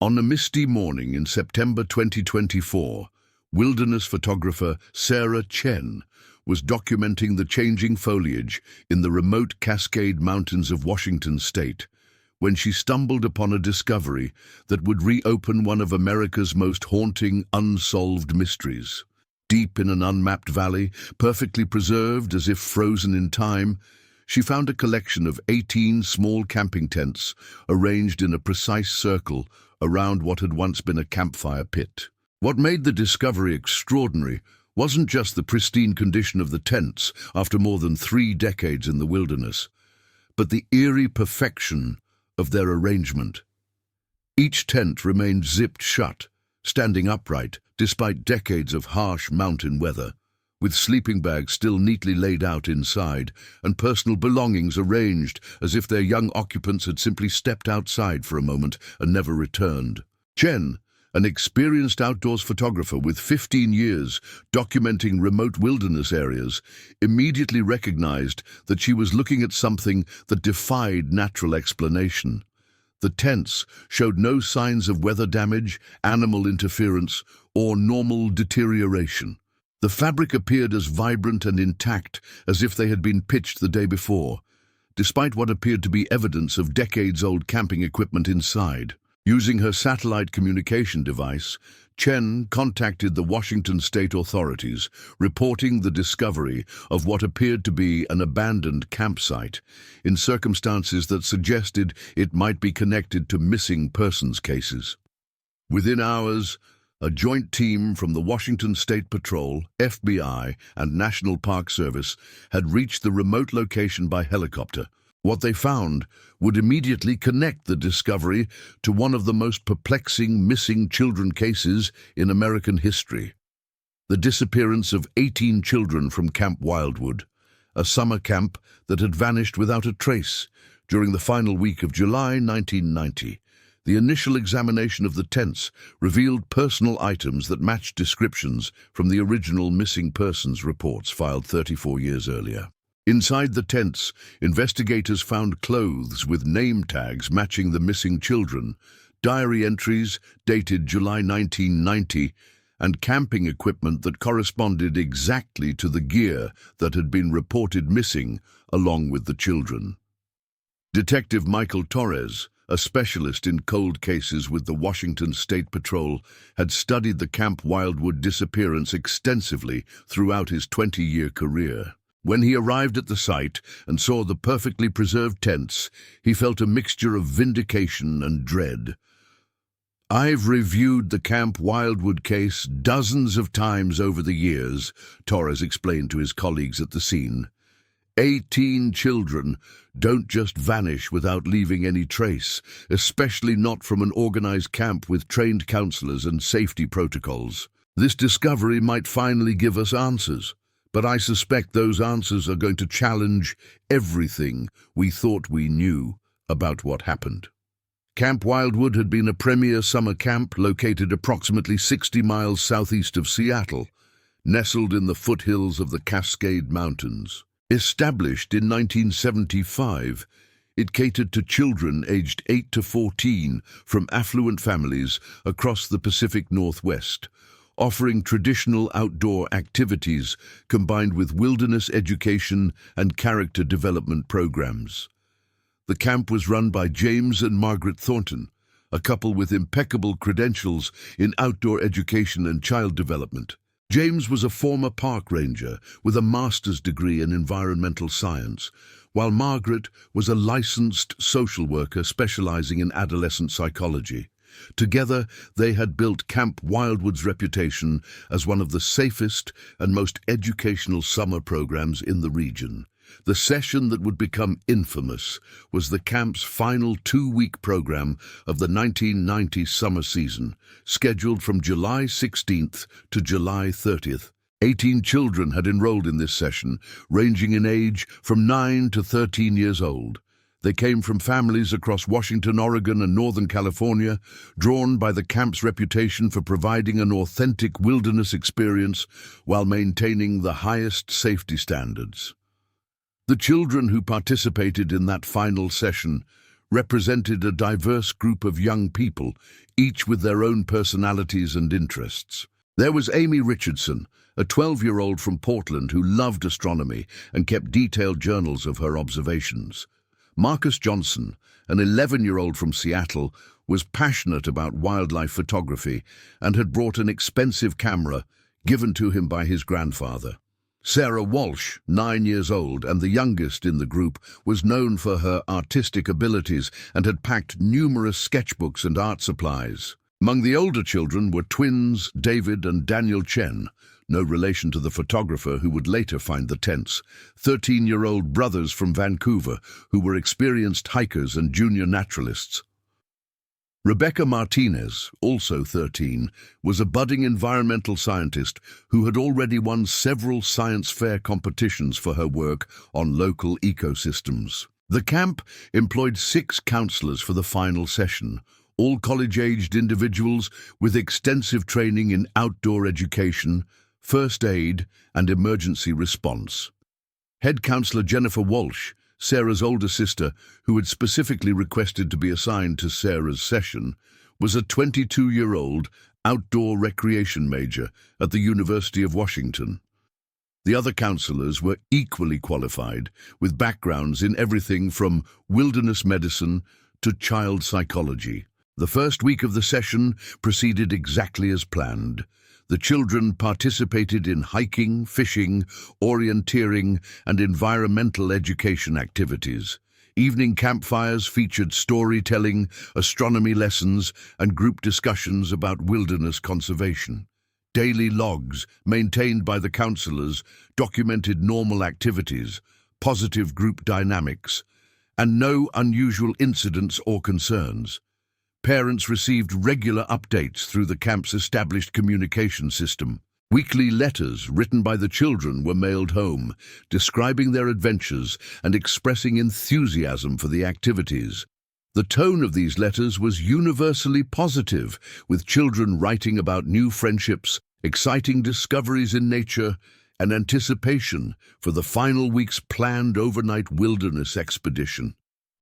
On a misty morning in September 2024, wilderness photographer Sarah Chen was documenting the changing foliage in the remote Cascade Mountains of Washington state when she stumbled upon a discovery that would reopen one of America's most haunting unsolved mysteries. Deep in an unmapped valley, perfectly preserved as if frozen in time, she found a collection of 18 small camping tents arranged in a precise circle around what had once been a campfire pit. What made the discovery extraordinary wasn't just the pristine condition of the tents after more than 3 decades in the wilderness, but the eerie perfection of their arrangement. Each tent remained zipped shut, standing upright despite decades of harsh mountain weather, with sleeping bags still neatly laid out inside and personal belongings arranged as if their young occupants had simply stepped outside for a moment and never returned. Chen, an experienced outdoors photographer with 15 years documenting remote wilderness areas, immediately recognized that she was looking at something that defied natural explanation. The tents showed no signs of weather damage, animal interference, or normal deterioration. The fabric appeared as vibrant and intact as if they had been pitched the day before, despite what appeared to be evidence of decades-old camping equipment inside. Using her satellite communication device, Chen contacted the Washington state authorities, reporting the discovery of what appeared to be an abandoned campsite, in circumstances that suggested it might be connected to missing persons cases. Within hours, a joint team from the Washington State Patrol, FBI, and National Park Service had reached the remote location by helicopter. What they found would immediately connect the discovery to one of the most perplexing missing children cases in American history: the disappearance of 18 children from Camp Wildwood, a summer camp that had vanished without a trace during the final week of July 1990. The initial examination of the tents revealed personal items that matched descriptions from the original missing persons reports filed 34 years earlier. Inside the tents, investigators found clothes with name tags matching the missing children, diary entries dated July 1990, and camping equipment that corresponded exactly to the gear that had been reported missing along with the children. Detective Michael Torres, a specialist in cold cases with the Washington State Patrol, had studied the Camp Wildwood disappearance extensively throughout his 20-year career. When he arrived at the site and saw the perfectly preserved tents, he felt a mixture of vindication and dread. "I've reviewed the Camp Wildwood case dozens of times over the years," Torres explained to his colleagues at the scene. 18 children don't just vanish without leaving any trace, especially not from an organized camp with trained counselors and safety protocols. This discovery might finally give us answers, but I suspect those answers are going to challenge everything we thought we knew about what happened. Camp Wildwood had been a premier summer camp located approximately 60 miles southeast of Seattle, nestled in the foothills of the Cascade Mountains. Established in 1975, it catered to children aged 8 to 14 from affluent families across the Pacific Northwest, offering traditional outdoor activities combined with wilderness education and character development programs. The camp was run by James and Margaret Thornton, a couple with impeccable credentials in outdoor education and child development. James was a former park ranger with a master's degree in environmental science, while Margaret was a licensed social worker specializing in adolescent psychology. Together, they had built Camp Wildwood's reputation as one of the safest and most educational summer programs in the region. The session that would become infamous was the camp's final 2-week program of the 1990 summer season, scheduled from July 16th to July 30th. 18 children had enrolled in this session, ranging in age from 9 to 13 years old. They came from families across Washington, Oregon, and Northern California, drawn by the camp's reputation for providing an authentic wilderness experience while maintaining the highest safety standards. The children who participated in that final session represented a diverse group of young people, each with their own personalities and interests. There was Amy Richardson, a 12-year-old from Portland who loved astronomy and kept detailed journals of her observations. Marcus Johnson, an 11-year-old from Seattle, was passionate about wildlife photography and had brought an expensive camera given to him by his grandfather. Sarah Walsh, 9 years old and the youngest in the group, was known for her artistic abilities and had packed numerous sketchbooks and art supplies. Among the older children were twins David and Daniel Chen, no relation to the photographer who would later find the tents, 13-year-old brothers from Vancouver who were experienced hikers and junior naturalists. Rebecca Martinez, also 13, was a budding environmental scientist who had already won several science fair competitions for her work on local ecosystems. The camp employed 6 counselors for the final session, all college-aged individuals with extensive training in outdoor education, first aid, and emergency response. Head counselor Jennifer Walsh, Sarah's older sister, who had specifically requested to be assigned to Sarah's session, was a 22-year-old outdoor recreation major at the University of Washington. The other counselors were equally qualified, with backgrounds in everything from wilderness medicine to child psychology. The first week of the session proceeded exactly as planned. The children participated in hiking, fishing, orienteering, and environmental education activities. Evening campfires featured storytelling, astronomy lessons, and group discussions about wilderness conservation. Daily logs, maintained by the counselors, documented normal activities, positive group dynamics, and no unusual incidents or concerns. Parents received regular updates through the camp's established communication system. Weekly letters written by the children were mailed home, describing their adventures and expressing enthusiasm for the activities. The tone of these letters was universally positive, with children writing about new friendships, exciting discoveries in nature, and anticipation for the final week's planned overnight wilderness expedition.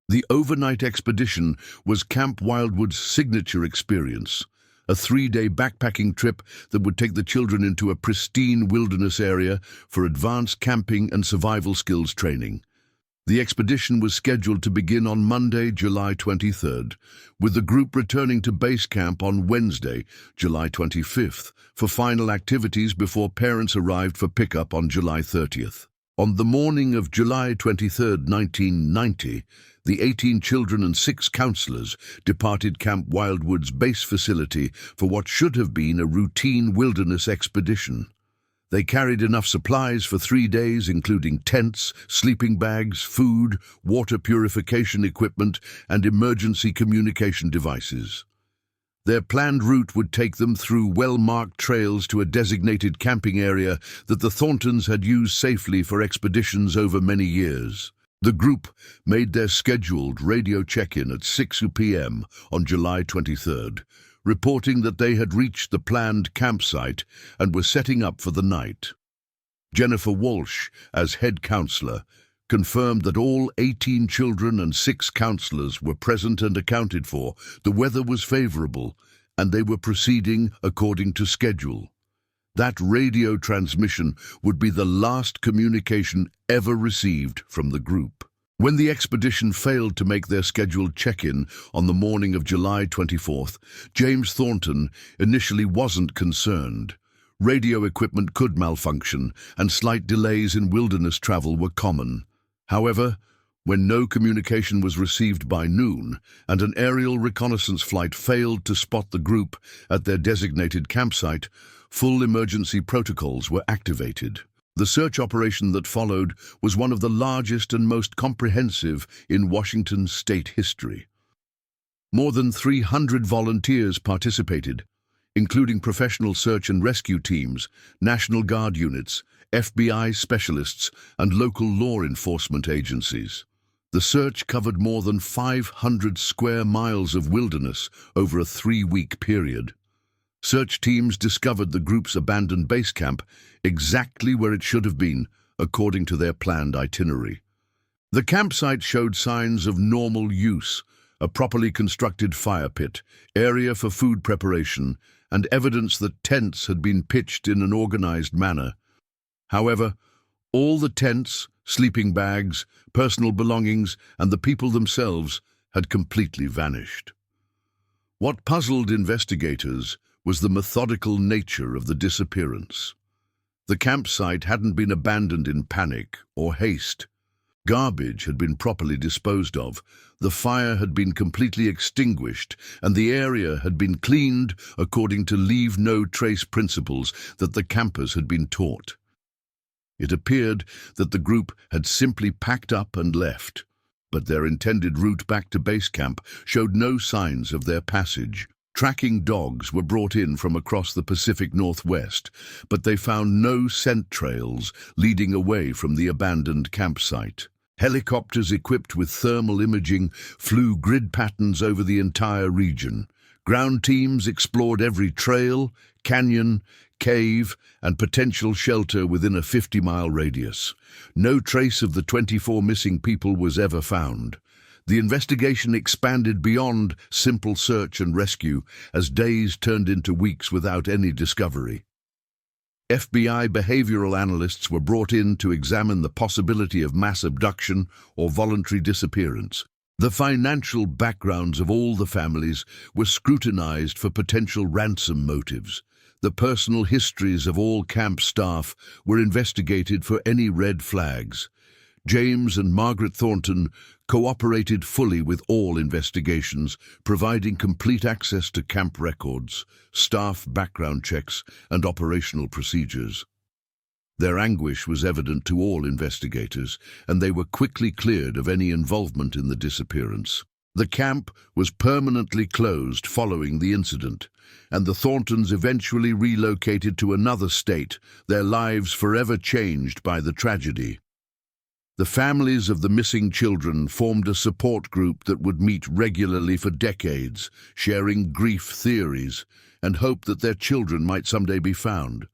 The overnight expedition was Camp Wildwood's signature experience, a 3-day backpacking trip that would take the children into a pristine wilderness area for advanced camping and survival skills training. The expedition was scheduled to begin on Monday, July 23rd, with the group returning to base camp on Wednesday, July 25th, for final activities before parents arrived for pickup on July 30th. On the morning of July 23, 1990, the 18 children and 6 counselors departed Camp Wildwood's base facility for what should have been a routine wilderness expedition. They carried enough supplies for 3 days, including tents, sleeping bags, food, water purification equipment, and emergency communication devices. Their planned route would take them through well-marked trails to a designated camping area that the Thorntons had used safely for expeditions over many years. The group made their scheduled radio check-in at 6 p.m. on July 23rd, reporting that they had reached the planned campsite and were setting up for the night. Jennifer Walsh, as head counselor, confirmed that all 18 children and 6 counselors were present and accounted for. The weather was favorable, and they were proceeding according to schedule. That radio transmission would be the last communication ever received from the group. When the expedition failed to make their scheduled check-in on the morning of July 24th, James Thornton initially wasn't concerned. Radio equipment could malfunction, and slight delays in wilderness travel were common. However, when no communication was received by noon and an aerial reconnaissance flight failed to spot the group at their designated campsite, full emergency protocols were activated. The search operation that followed was one of the largest and most comprehensive in Washington state history. More than 300 volunteers participated, including professional search and rescue teams, National Guard units, FBI specialists, and local law enforcement agencies. The search covered more than 500 square miles of wilderness over a 3-week period. Search teams discovered the group's abandoned base camp exactly where it should have been, according to their planned itinerary. The campsite showed signs of normal use, a properly constructed fire pit, area for food preparation, and evidence that tents had been pitched in an organized manner. However, all the tents, sleeping bags, personal belongings, and the people themselves had completely vanished. What puzzled investigators was the methodical nature of the disappearance. The campsite hadn't been abandoned in panic or haste. Garbage had been properly disposed of, the fire had been completely extinguished, and the area had been cleaned according to leave-no-trace principles that the campers had been taught. It appeared that the group had simply packed up and left, but their intended route back to base camp showed no signs of their passage. Tracking dogs were brought in from across the Pacific Northwest, but they found no scent trails leading away from the abandoned campsite. Helicopters equipped with thermal imaging flew grid patterns over the entire region. Ground teams explored every trail, canyon, cave, and potential shelter within a 50-mile radius. No trace of the 24 missing people was ever found. The investigation expanded beyond simple search and rescue as days turned into weeks without any discovery. FBI behavioral analysts were brought in to examine the possibility of mass abduction or voluntary disappearance. The financial backgrounds of all the families were scrutinized for potential ransom motives. The personal histories of all camp staff were investigated for any red flags. James and Margaret Thornton cooperated fully with all investigations, providing complete access to camp records, staff background checks, and operational procedures. Their anguish was evident to all investigators, and they were quickly cleared of any involvement in the disappearance. The camp was permanently closed following the incident, and the Thorntons eventually relocated to another state, their lives forever changed by the tragedy. The families of the missing children formed a support group that would meet regularly for decades, sharing grief theories and hope that their children might someday be found.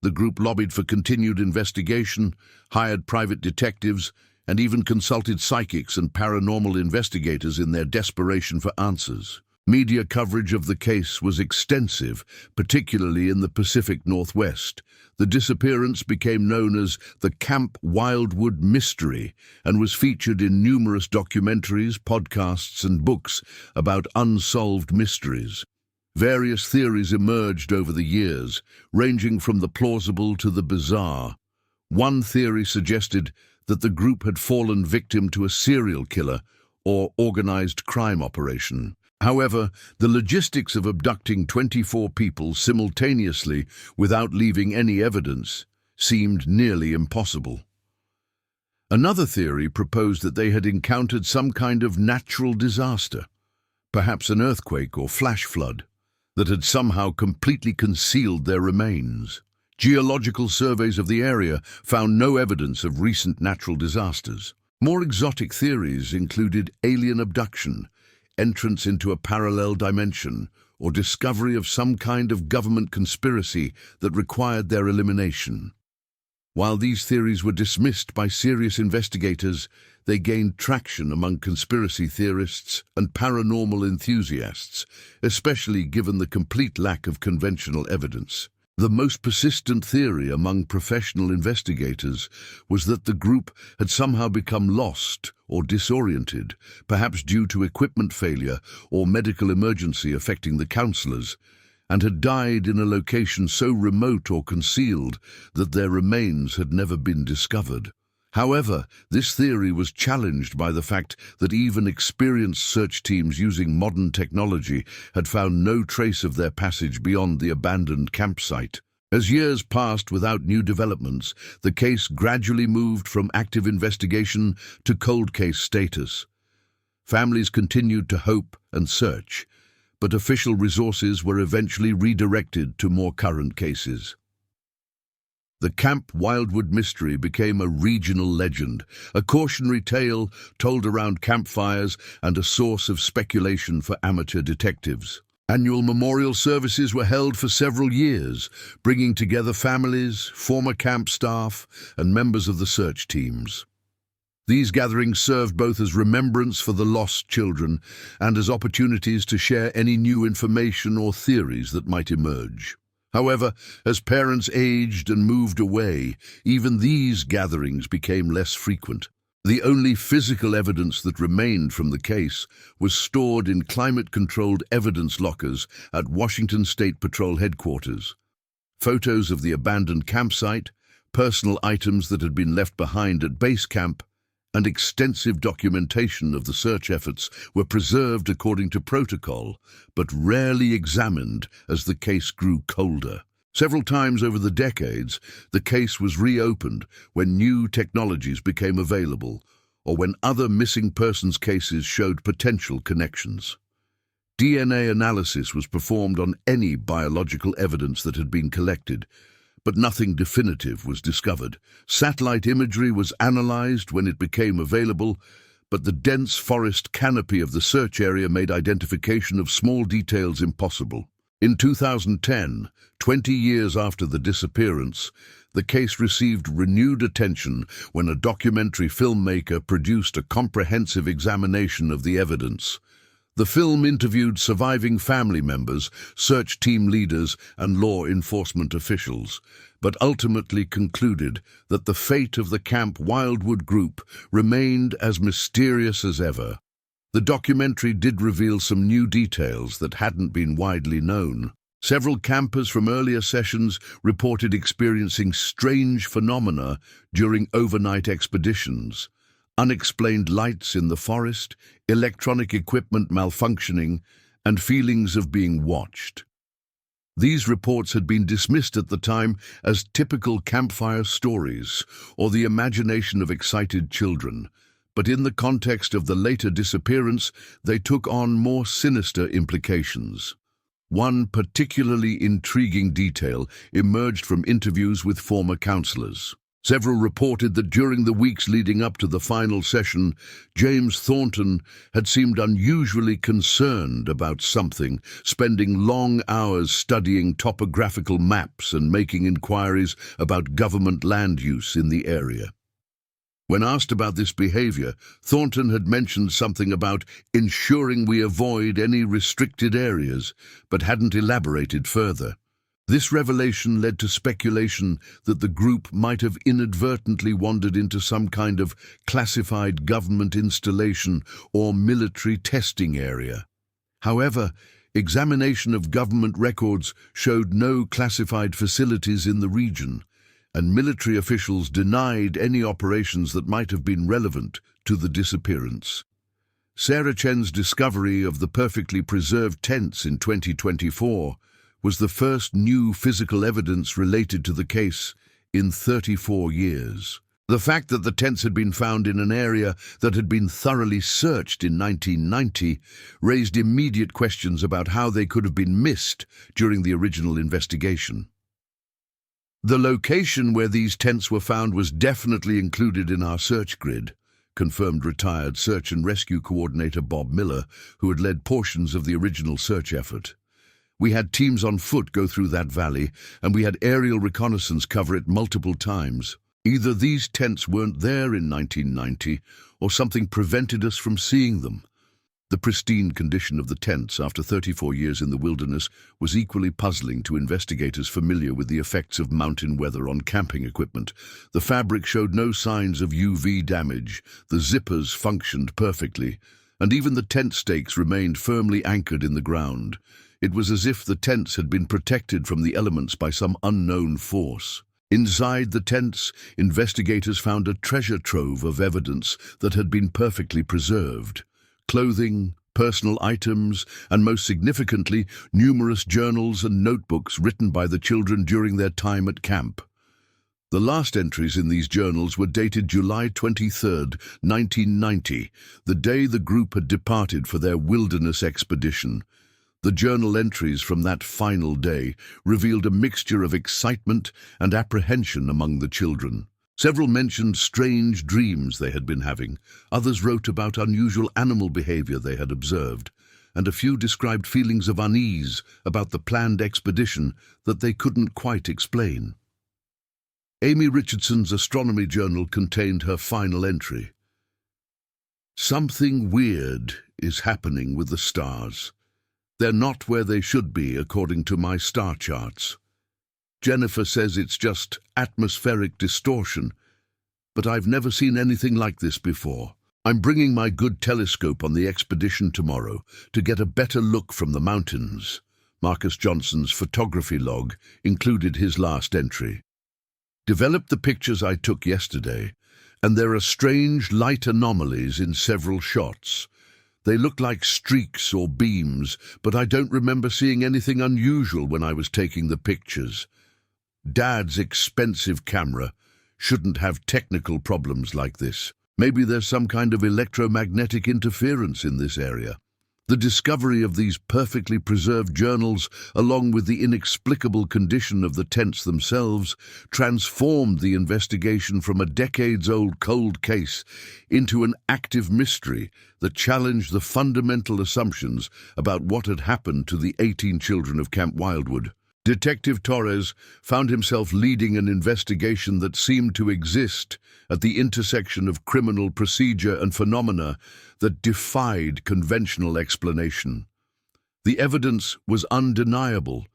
The group lobbied for continued investigation, hired private detectives, and even consulted psychics and paranormal investigators in their desperation for answers. Media coverage of the case was extensive, particularly in the Pacific Northwest. The disappearance became known as the Camp Wildwood Mystery and was featured in numerous documentaries, podcasts, and books about unsolved mysteries. Various theories emerged over the years, ranging from the plausible to the bizarre. One theory suggested that the group had fallen victim to a serial killer or organized crime operation. However, the logistics of abducting 24 people simultaneously without leaving any evidence seemed nearly impossible. Another theory proposed that they had encountered some kind of natural disaster, perhaps an earthquake or flash flood, that had somehow completely concealed their remains. Geological surveys of the area found no evidence of recent natural disasters. More exotic theories included alien abduction, entrance into a parallel dimension, or discovery of some kind of government conspiracy that required their elimination. While these theories were dismissed by serious investigators, they gained traction among conspiracy theorists and paranormal enthusiasts, especially given the complete lack of conventional evidence. The most persistent theory among professional investigators was that the group had somehow become lost or disoriented, perhaps due to equipment failure or medical emergency affecting the counselors, and had died in a location so remote or concealed that their remains had never been discovered. However, this theory was challenged by the fact that even experienced search teams using modern technology had found no trace of their passage beyond the abandoned campsite. As years passed without new developments, the case gradually moved from active investigation to cold case status. Families continued to hope and search, but official resources were eventually redirected to more current cases. The Camp Wildwood Mystery became a regional legend, a cautionary tale told around campfires and a source of speculation for amateur detectives. Annual memorial services were held for several years, bringing together families, former camp staff, and members of the search teams. These gatherings served both as remembrance for the lost children and as opportunities to share any new information or theories that might emerge. However, as parents aged and moved away, even these gatherings became less frequent. The only physical evidence that remained from the case was stored in climate-controlled evidence lockers at Washington State Patrol headquarters. Photos of the abandoned campsite, personal items that had been left behind at base camp, and extensive documentation of the search efforts were preserved according to protocol, but rarely examined as the case grew colder. Several times over the decades, the case was reopened when new technologies became available or when other missing persons cases showed potential connections. DNA analysis was performed on any biological evidence that had been collected, but nothing definitive was discovered. Satellite imagery was analyzed when it became available, but the dense forest canopy of the search area made identification of small details impossible. In 2010, 20 years after the disappearance, the case received renewed attention when a documentary filmmaker produced a comprehensive examination of the evidence. The film interviewed surviving family members, search team leaders, and law enforcement officials, but ultimately concluded that the fate of the Camp Wildwood group remained as mysterious as ever. The documentary did reveal some new details that hadn't been widely known. Several campers from earlier sessions reported experiencing strange phenomena during overnight expeditions. Unexplained lights in the forest, electronic equipment malfunctioning, and feelings of being watched. These reports had been dismissed at the time as typical campfire stories or the imagination of excited children, but in the context of the later disappearance, they took on more sinister implications. One particularly intriguing detail emerged from interviews with former counselors. Several reported that during the weeks leading up to the final session, James Thornton had seemed unusually concerned about something, spending long hours studying topographical maps and making inquiries about government land use in the area. When asked about this behavior, Thornton had mentioned something about ensuring we avoid any restricted areas, but hadn't elaborated further. This revelation led to speculation that the group might have inadvertently wandered into some kind of classified government installation or military testing area. However, examination of government records showed no classified facilities in the region, and military officials denied any operations that might have been relevant to the disappearance. Sarah Chen's discovery of the perfectly preserved tents in 2024 was the first new physical evidence related to the case in 34 years. The fact that the tents had been found in an area that had been thoroughly searched in 1990 raised immediate questions about how they could have been missed during the original investigation. The location where these tents were found was definitely included in our search grid, confirmed retired search and rescue coordinator Bob Miller, who had led portions of the original search effort. We had teams on foot go through that valley, and we had aerial reconnaissance cover it multiple times. Either these tents weren't there in 1990, or something prevented us from seeing them. The pristine condition of the tents after 34 years in the wilderness was equally puzzling to investigators familiar with the effects of mountain weather on camping equipment. The fabric showed no signs of UV damage, the zippers functioned perfectly, and even the tent stakes remained firmly anchored in the ground. It was as if the tents had been protected from the elements by some unknown force. Inside the tents, investigators found a treasure trove of evidence that had been perfectly preserved. Clothing, personal items, and most significantly, numerous journals and notebooks written by the children during their time at camp. The last entries in these journals were dated July 23, 1990, the day the group had departed for their wilderness expedition. The journal entries from that final day revealed a mixture of excitement and apprehension among the children. Several mentioned strange dreams they had been having, others wrote about unusual animal behavior they had observed, and a few described feelings of unease about the planned expedition that they couldn't quite explain. Amy Richardson's astronomy journal contained her final entry. Something weird is happening with the stars. They're not where they should be according to my star charts. Jennifer says it's just atmospheric distortion, but I've never seen anything like this before. I'm bringing my good telescope on the expedition tomorrow to get a better look from the mountains. Marcus Johnson's photography log included his last entry. Developed the pictures I took yesterday, and there are strange light anomalies in several shots. They look like streaks or beams, but I don't remember seeing anything unusual when I was taking the pictures. Dad's expensive camera shouldn't have technical problems like this. Maybe there's some kind of electromagnetic interference in this area. The discovery of these perfectly preserved journals, along with the inexplicable condition of the tents themselves, transformed the investigation from a decades-old cold case into an active mystery that challenged the fundamental assumptions about what had happened to the 18 children of Camp Wildwood. Detective Torres found himself leading an investigation that seemed to exist at the intersection of criminal procedure and phenomena that defied conventional explanation. The evidence was undeniable: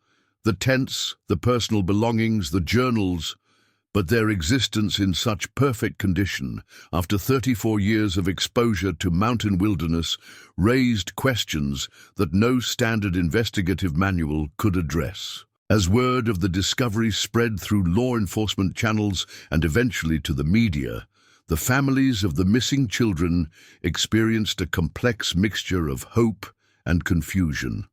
the tents, the personal belongings, the journals, but their existence in such perfect condition, after 34 years of exposure to mountain wilderness, raised questions that no standard investigative manual could address. As word of the discovery spread through law enforcement channels and eventually to the media, the families of the missing children experienced a complex mixture of hope and confusion.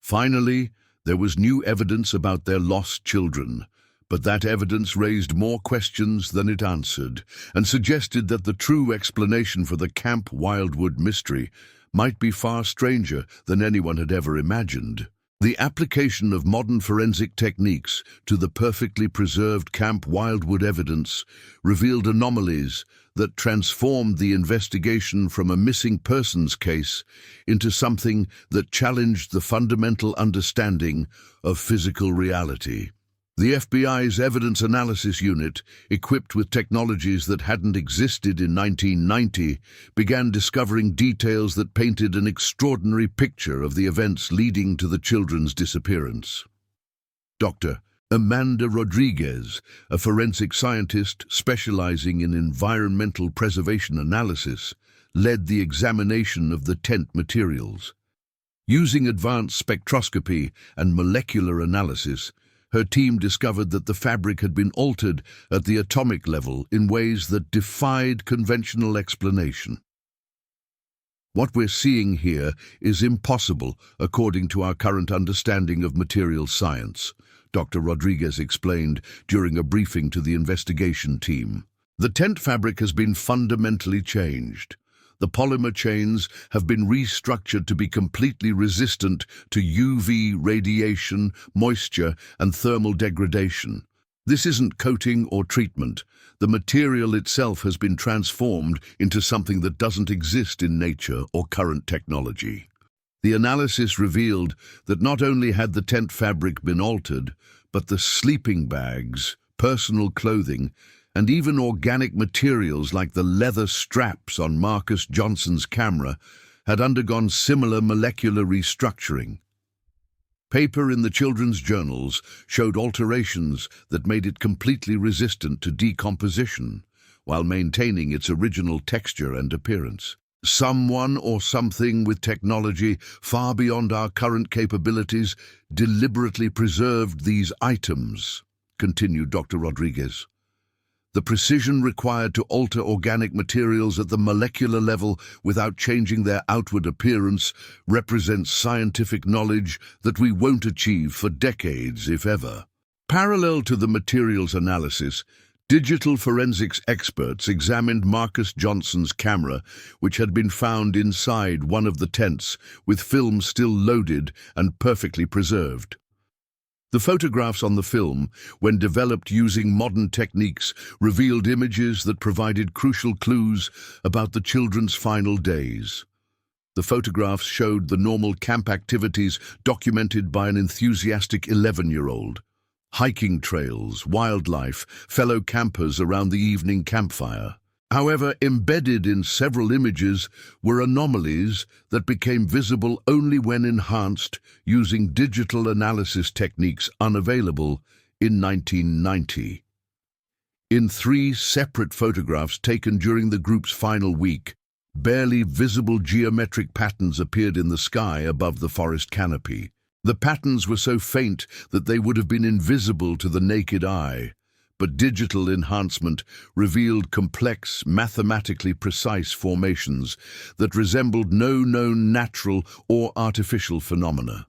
Finally, there was new evidence about their lost children, but that evidence raised more questions than it answered, and suggested that the true explanation for the Camp Wildwood mystery might be far stranger than anyone had ever imagined. The application of modern forensic techniques to the perfectly preserved Camp Wildwood evidence revealed anomalies that transformed the investigation from a missing persons case into something that challenged the fundamental understanding of physical reality. The FBI's Evidence Analysis Unit, equipped with technologies that hadn't existed in 1990, began discovering details that painted an extraordinary picture of the events leading to the children's disappearance. Dr. Amanda Rodriguez, a forensic scientist specializing in environmental preservation analysis, led the examination of the tent materials. Using advanced spectroscopy and molecular analysis, her team discovered that the fabric had been altered at the atomic level in ways that defied conventional explanation. What we're seeing here is impossible according to our current understanding of material science, Dr. Rodriguez explained during a briefing to the investigation team. The tent fabric has been fundamentally changed. The polymer chains have been restructured to be completely resistant to UV radiation, moisture, and thermal degradation. This isn't coating or treatment. The material itself has been transformed into something that doesn't exist in nature or current technology. The analysis revealed that not only had the tent fabric been altered, but the sleeping bags, personal clothing, and even organic materials like the leather straps on Marcus Johnson's camera had undergone similar molecular restructuring. Paper in the children's journals showed alterations that made it completely resistant to decomposition, while maintaining its original texture and appearance. Someone or something with technology far beyond our current capabilities deliberately preserved these items, continued Dr. Rodriguez. The precision required to alter organic materials at the molecular level without changing their outward appearance represents scientific knowledge that we won't achieve for decades, if ever. Parallel to the materials analysis, digital forensics experts examined Marcus Johnson's camera, which had been found inside one of the tents, with film still loaded and perfectly preserved. The photographs on the film, when developed using modern techniques, revealed images that provided crucial clues about the children's final days. The photographs showed the normal camp activities documented by an enthusiastic 11-year-old. Hiking trails, wildlife, fellow campers around the evening campfire. However, embedded in several images were anomalies that became visible only when enhanced using digital analysis techniques unavailable in 1990. In 3 separate photographs taken during the group's final week, barely visible geometric patterns appeared in the sky above the forest canopy. The patterns were so faint that they would have been invisible to the naked eye, but digital enhancement revealed complex, mathematically precise formations that resembled no known natural or artificial phenomena.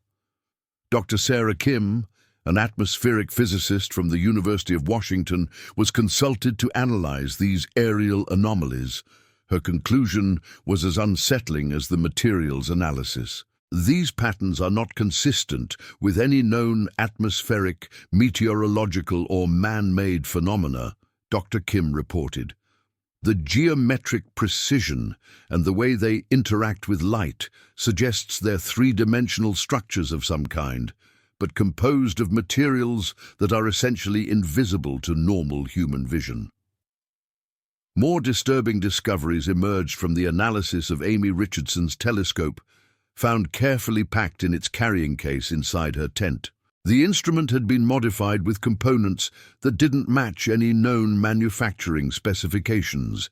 Dr. Sarah Kim, an atmospheric physicist from the University of Washington, was consulted to analyze these aerial anomalies. Her conclusion was as unsettling as the materials analysis. These patterns are not consistent with any known atmospheric, meteorological, or man-made phenomena, Dr. Kim reported. The geometric precision and the way they interact with light suggests they're 3-dimensional structures of some kind, but composed of materials that are essentially invisible to normal human vision. More disturbing discoveries emerged from the analysis of Amy Richardson's telescope, found carefully packed in its carrying case inside her tent. The instrument had been modified with components that didn't match any known manufacturing specifications.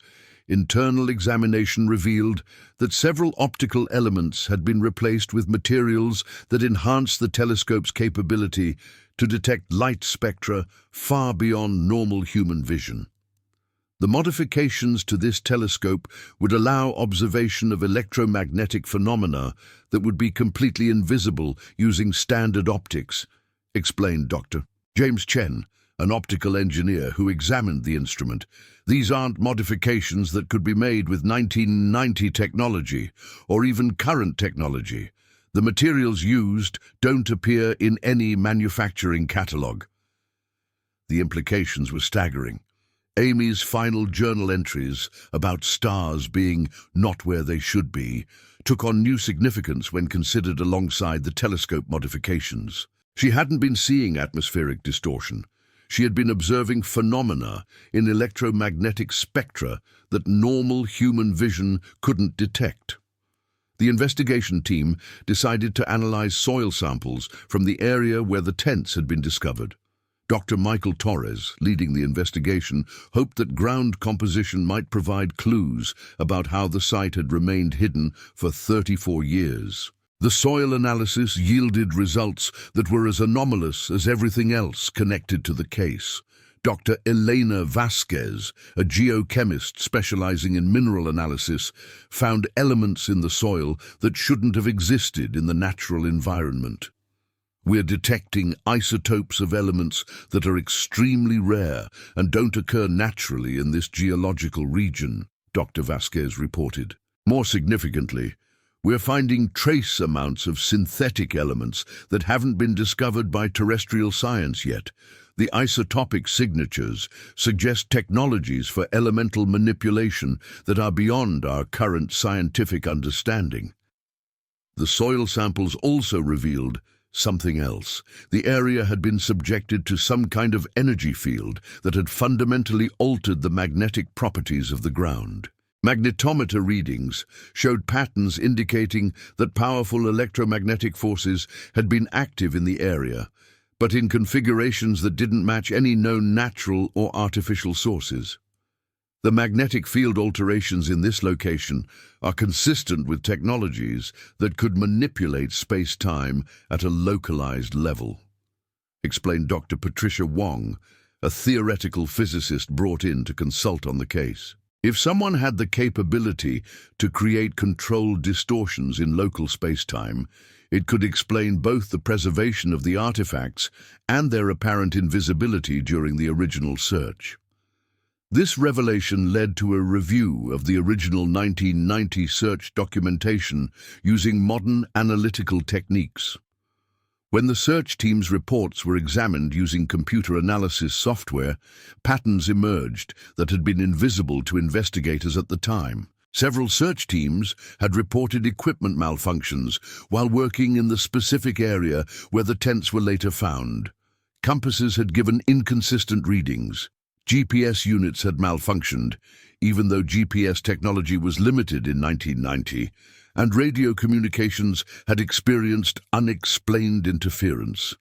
Internal examination revealed that several optical elements had been replaced with materials that enhanced the telescope's capability to detect light spectra far beyond normal human vision. The modifications to this telescope would allow observation of electromagnetic phenomena that would be completely invisible using standard optics, explained Dr. James Chen, an optical engineer who examined the instrument. These aren't modifications that could be made with 1990 technology or even current technology. The materials used don't appear in any manufacturing catalog. The implications were staggering. Amy's final journal entries about stars being not where they should be took on new significance when considered alongside the telescope modifications. She hadn't been seeing atmospheric distortion. She had been observing phenomena in electromagnetic spectra that normal human vision couldn't detect. The investigation team decided to analyze soil samples from the area where the tents had been discovered. Dr. Michael Torres, leading the investigation, hoped that ground composition might provide clues about how the site had remained hidden for 34 years. The soil analysis yielded results that were as anomalous as everything else connected to the case. Dr. Elena Vasquez, a geochemist specializing in mineral analysis, found elements in the soil that shouldn't have existed in the natural environment. We're detecting isotopes of elements that are extremely rare and don't occur naturally in this geological region, Dr. Vasquez reported. More significantly, we're finding trace amounts of synthetic elements that haven't been discovered by terrestrial science yet. The isotopic signatures suggest technologies for elemental manipulation that are beyond our current scientific understanding. The soil samples also revealed something else. The area had been subjected to some kind of energy field that had fundamentally altered the magnetic properties of the ground. Magnetometer readings showed patterns indicating that powerful electromagnetic forces had been active in the area, but in configurations that didn't match any known natural or artificial sources. The magnetic field alterations in this location are consistent with technologies that could manipulate space-time at a localized level, explained Dr. Patricia Wong, a theoretical physicist brought in to consult on the case. If someone had the capability to create controlled distortions in local space-time, it could explain both the preservation of the artifacts and their apparent invisibility during the original search. This revelation led to a review of the original 1990 search documentation using modern analytical techniques. When the search team's reports were examined using computer analysis software, patterns emerged that had been invisible to investigators at the time. Several search teams had reported equipment malfunctions while working in the specific area where the tents were later found. Compasses had given inconsistent readings. GPS units had malfunctioned, even though GPS technology was limited in 1990, and radio communications had experienced unexplained interference.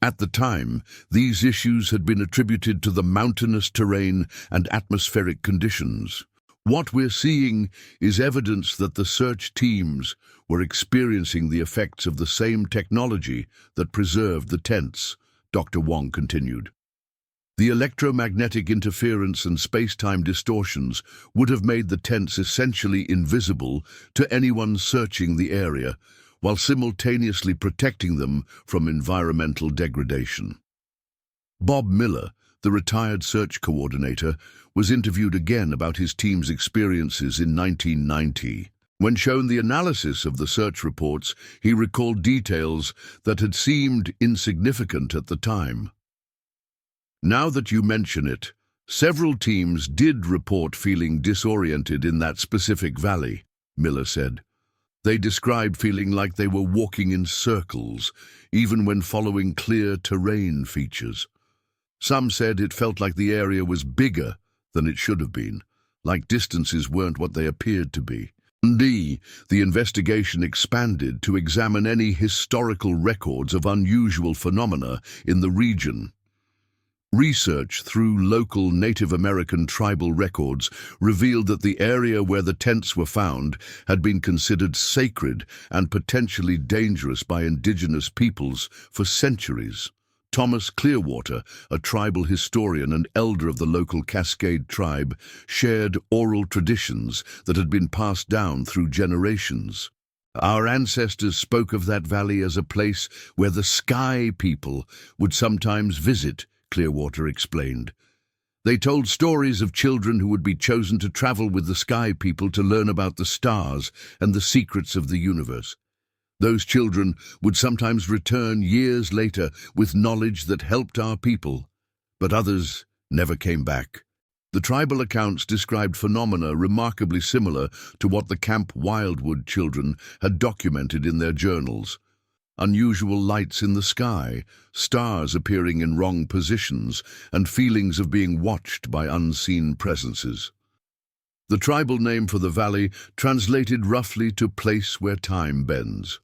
At the time, these issues had been attributed to the mountainous terrain and atmospheric conditions. What we're seeing is evidence that the search teams were experiencing the effects of the same technology that preserved the tents, Dr. Wong continued. The electromagnetic interference and space-time distortions would have made the tents essentially invisible to anyone searching the area, while simultaneously protecting them from environmental degradation. Bob Miller, the retired search coordinator, was interviewed again about his team's experiences in 1990. When shown the analysis of the search reports, he recalled details that had seemed insignificant at the time. Now that you mention it, several teams did report feeling disoriented in that specific valley, Miller said. They described feeling like they were walking in circles, even when following clear terrain features. Some said it felt like the area was bigger than it should have been, like distances weren't what they appeared to be. The investigation expanded to examine any historical records of unusual phenomena in the region. Research through local Native American tribal records revealed that the area where the tents were found had been considered sacred and potentially dangerous by indigenous peoples for centuries. Thomas Clearwater, a tribal historian and elder of the local Cascade tribe, shared oral traditions that had been passed down through generations. Our ancestors spoke of that valley as a place where the Sky People would sometimes visit, Clearwater explained. They told stories of children who would be chosen to travel with the Sky People to learn about the stars and the secrets of the universe. Those children would sometimes return years later with knowledge that helped our people, but others never came back. The tribal accounts described phenomena remarkably similar to what the Camp Wildwood children had documented in their journals. Unusual lights in the sky, stars appearing in wrong positions, and feelings of being watched by unseen presences. The tribal name for the valley translated roughly to place where time bends.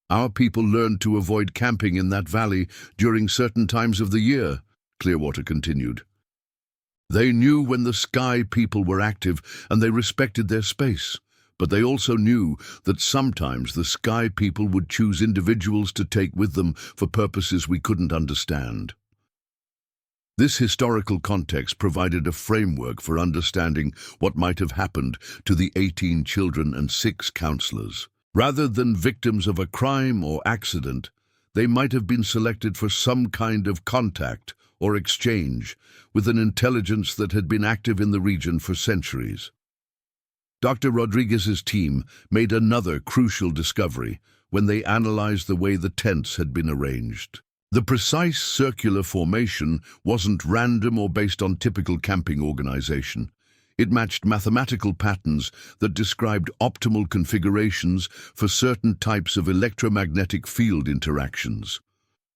Our people learned to avoid camping in that valley during certain times of the year, Clearwater continued. They knew when the Sky People were active and they respected their space, but they also knew that sometimes the Sky People would choose individuals to take with them for purposes we couldn't understand. This historical context provided a framework for understanding what might have happened to the 18 children and 6 counselors. Rather than victims of a crime or accident, they might have been selected for some kind of contact or exchange with an intelligence that had been active in the region for centuries. Dr. Rodriguez's team made another crucial discovery when they analyzed the way the tents had been arranged. The precise circular formation wasn't random or based on typical camping organization. It matched mathematical patterns that described optimal configurations for certain types of electromagnetic field interactions.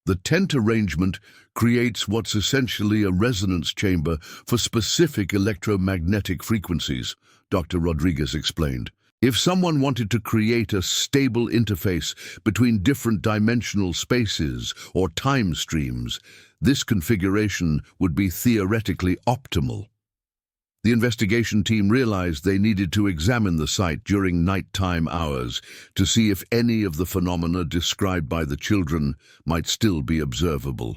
The tent arrangement creates what's essentially a resonance chamber for specific electromagnetic frequencies, Dr. Rodriguez explained. If someone wanted to create a stable interface between different dimensional spaces or time streams, this configuration would be theoretically optimal. The investigation team realized they needed to examine the site during nighttime hours to see if any of the phenomena described by the children might still be observable.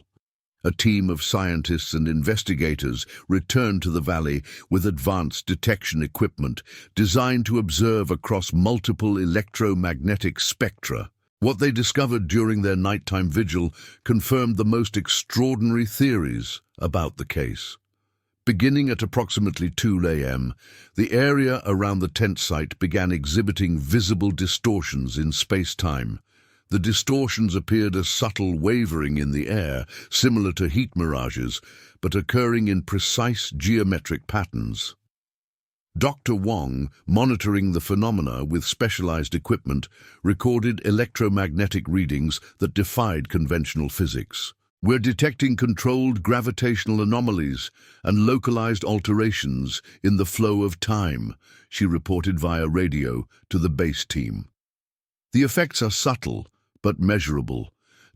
A team of scientists and investigators returned to the valley with advanced detection equipment designed to observe across multiple electromagnetic spectra. What they discovered during their nighttime vigil confirmed the most extraordinary theories about the case. Beginning at approximately 2 a.m., the area around the tent site began exhibiting visible distortions in space-time. The distortions appeared as subtle wavering in the air, similar to heat mirages, but occurring in precise geometric patterns. Dr. Wong, monitoring the phenomena with specialized equipment, recorded electromagnetic readings that defied conventional physics. We're detecting controlled gravitational anomalies and localized alterations in the flow of time, she reported via radio to the base team. The effects are subtle, but measurable.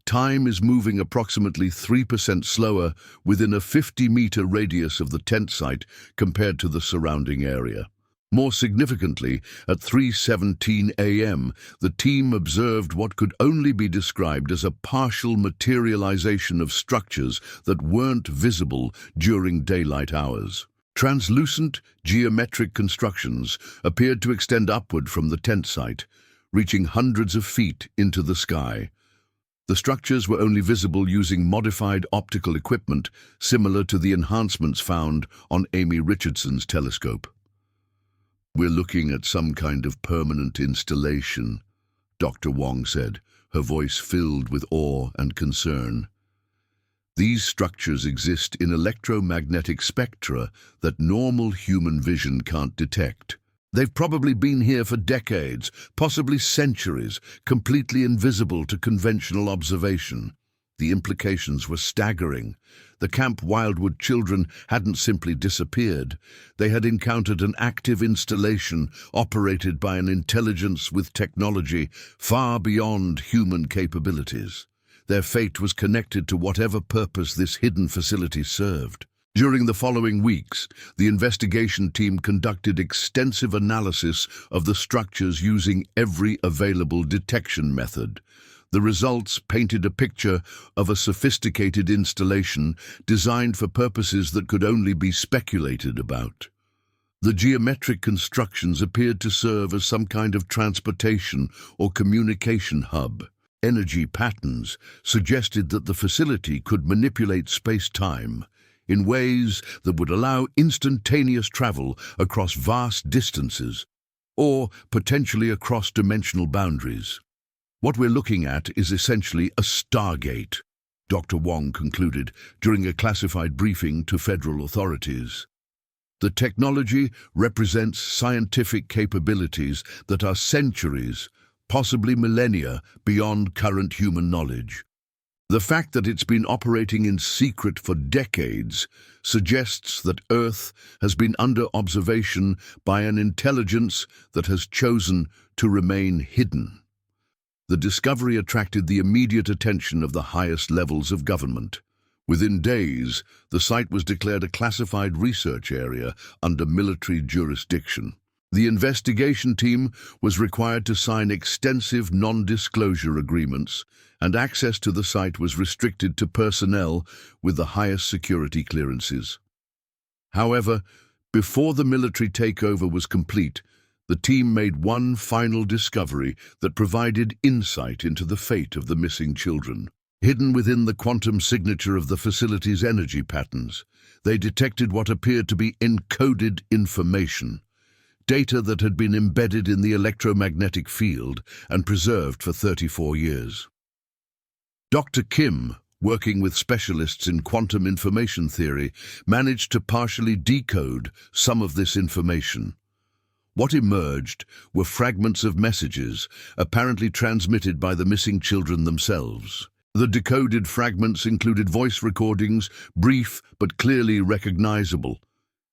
Time is moving approximately 3% slower within a 50-meter radius of the tent site compared to the surrounding area. More significantly, at 3:17 a.m., the team observed what could only be described as a partial materialization of structures that weren't visible during daylight hours. Translucent, geometric constructions appeared to extend upward from the tent site, reaching hundreds of feet into the sky. The structures were only visible using modified optical equipment similar to the enhancements found on Amy Richardson's telescope. "We're looking at some kind of permanent installation," Dr. Wong said, her voice filled with awe and concern. "These structures exist in electromagnetic spectra that normal human vision can't detect. They've probably been here for decades, possibly centuries, completely invisible to conventional observation." The implications were staggering. The Camp Wildwood children hadn't simply disappeared. They had encountered an active installation operated by an intelligence with technology far beyond human capabilities. Their fate was connected to whatever purpose this hidden facility served. During the following weeks, the investigation team conducted extensive analysis of the structures using every available detection method. The results painted a picture of a sophisticated installation designed for purposes that could only be speculated about. The geometric constructions appeared to serve as some kind of transportation or communication hub. Energy patterns suggested that the facility could manipulate space-time in ways that would allow instantaneous travel across vast distances or potentially across dimensional boundaries. "What we're looking at is essentially a stargate," Dr. Wong concluded during a classified briefing to federal authorities. "The technology represents scientific capabilities that are centuries, possibly millennia, beyond current human knowledge. The fact that it's been operating in secret for decades suggests that Earth has been under observation by an intelligence that has chosen to remain hidden." The discovery attracted the immediate attention of the highest levels of government. Within days, the site was declared a classified research area under military jurisdiction. The investigation team was required to sign extensive non-disclosure agreements, and access to the site was restricted to personnel with the highest security clearances. However, before the military takeover was complete, the team made one final discovery that provided insight into the fate of the missing children. Hidden within the quantum signature of the facility's energy patterns, they detected what appeared to be encoded information, data that had been embedded in the electromagnetic field and preserved for 34 years. Dr. Kim, working with specialists in quantum information theory, managed to partially decode some of this information. What emerged were fragments of messages, apparently transmitted by the missing children themselves. The decoded fragments included voice recordings, brief but clearly recognizable.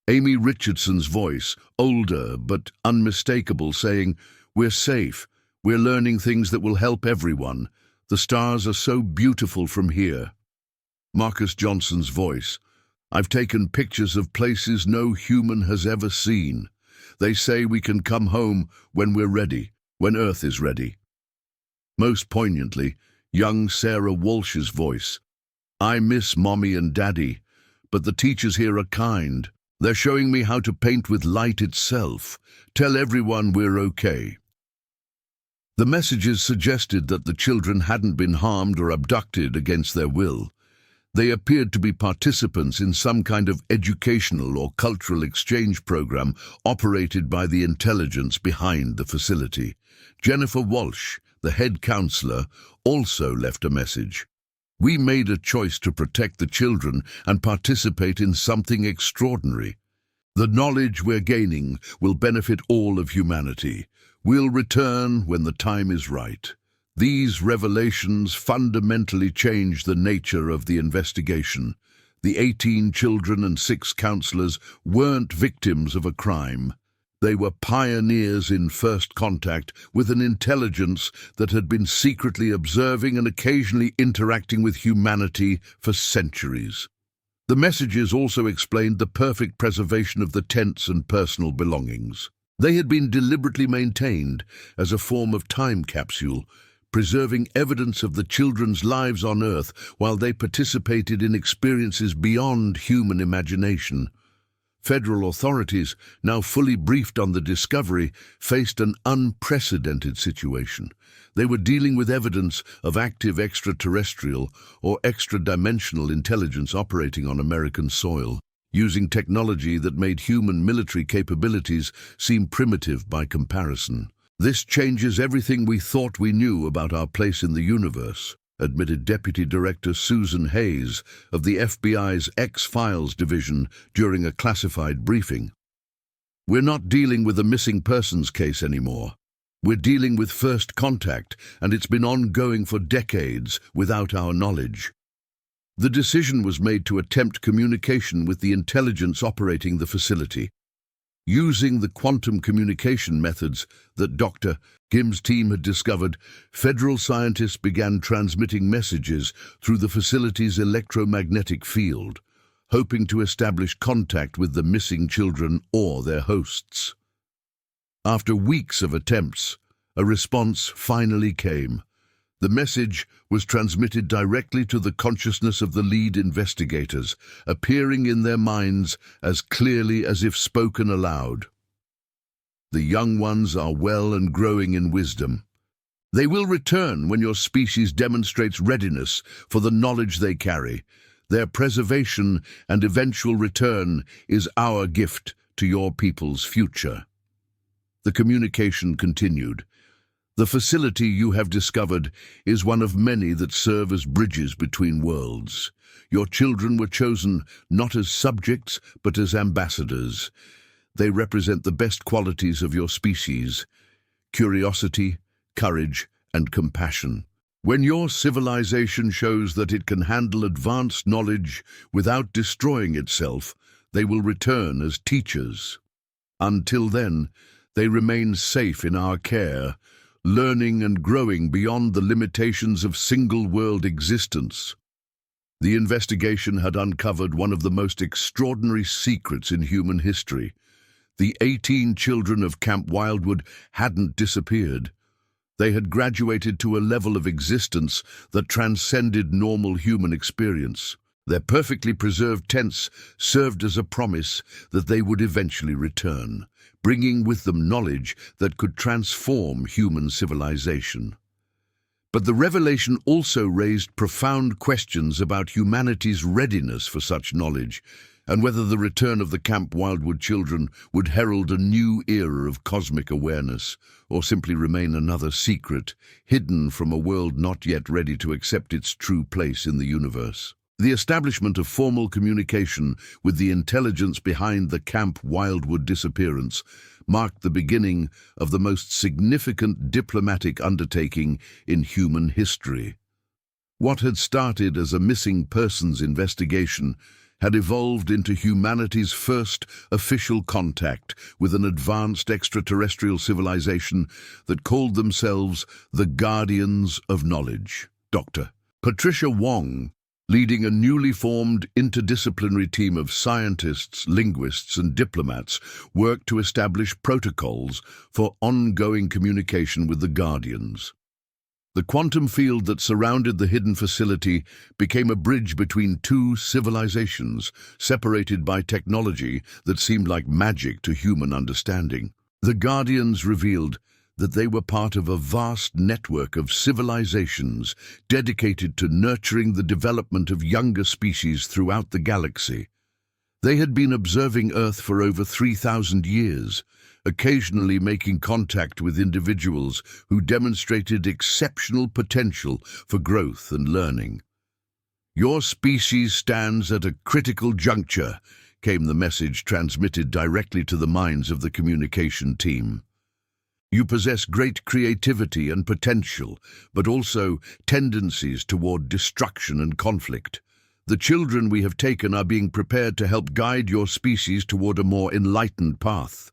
Amy Richardson's voice, older but unmistakable, saying, "We're safe. We're learning things that will help everyone. The stars are so beautiful from here." Marcus Johnson's voice, "I've taken pictures of places no human has ever seen. They say we can come home when we're ready, when Earth is ready." Most poignantly, young Sarah Walsh's voice, "I miss Mommy and Daddy, but the teachers here are kind. They're showing me how to paint with light itself. Tell everyone we're okay." The messages suggested that the children hadn't been harmed or abducted against their will. They appeared to be participants in some kind of educational or cultural exchange program operated by the intelligence behind the facility. Jennifer Walsh, the head counselor, also left a message. "We made a choice to protect the children and participate in something extraordinary. The knowledge we're gaining will benefit all of humanity. We'll return when the time is right. These revelations fundamentally changed the nature of the investigation. The 18 children and 6 counselors weren't victims of a crime. They were pioneers in first contact with an intelligence that had been secretly observing and occasionally interacting with humanity for centuries. The messages also explained the perfect preservation of the tents and personal belongings. They had been deliberately maintained as a form of time capsule, preserving evidence of the children's lives on Earth while they participated in experiences beyond human imagination. Federal authorities, now fully briefed on the discovery, faced an unprecedented situation. They were dealing with evidence of active extraterrestrial or extra-dimensional intelligence operating on American soil, using technology that made human military capabilities seem primitive by comparison. "This changes everything we thought we knew about our place in the universe," admitted Deputy Director Susan Hayes of the FBI's X-Files division during a classified briefing. "We're not dealing with a missing persons case anymore. We're dealing with first contact, and it's been ongoing for decades without our knowledge." The decision was made to attempt communication with the intelligence operating the facility. Using the quantum communication methods that Dr. Kim's team had discovered, federal scientists began transmitting messages through the facility's electromagnetic field, hoping to establish contact with the missing children or their hosts. After weeks of attempts, a response finally came. The message was transmitted directly to the consciousness of the lead investigators, appearing in their minds as clearly as if spoken aloud. "The young ones are well and growing in wisdom. They will return when your species demonstrates readiness for the knowledge they carry. Their preservation and eventual return is our gift to your people's future." The communication continued. "The facility you have discovered is one of many that serve as bridges between worlds. Your children were chosen not as subjects, but as ambassadors. They represent the best qualities of your species: curiosity, courage, and compassion. When your civilization shows that it can handle advanced knowledge without destroying itself, they will return as teachers. Until then, they remain safe in our care, learning and growing beyond the limitations of single-world existence." The investigation had uncovered one of the most extraordinary secrets in human history. The 18 children of Camp Wildwood hadn't disappeared. They had graduated to a level of existence that transcended normal human experience. Their perfectly preserved tents served as a promise that they would eventually return, bringing with them knowledge that could transform human civilization. But the revelation also raised profound questions about humanity's readiness for such knowledge, and whether the return of the Camp Wildwood children would herald a new era of cosmic awareness, or simply remain another secret, hidden from a world not yet ready to accept its true place in the universe. The establishment of formal communication with the intelligence behind the Camp Wildwood disappearance marked the beginning of the most significant diplomatic undertaking in human history. What had started as a missing persons investigation had evolved into humanity's first official contact with an advanced extraterrestrial civilization that called themselves the Guardians of Knowledge. Dr. Patricia Wong, leading a newly formed interdisciplinary team of scientists, linguists, and diplomats, worked to establish protocols for ongoing communication with the Guardians. The quantum field that surrounded the hidden facility became a bridge between two civilizations, separated by technology that seemed like magic to human understanding. The Guardians revealed that they were part of a vast network of civilizations dedicated to nurturing the development of younger species throughout the galaxy. They had been observing Earth for over 3,000 years, occasionally making contact with individuals who demonstrated exceptional potential for growth and learning. "Your species stands at a critical juncture," came the message transmitted directly to the minds of the communication team. You possess great creativity and potential, but also tendencies toward destruction and conflict. The children we have taken are being prepared to help guide your species toward a more enlightened path.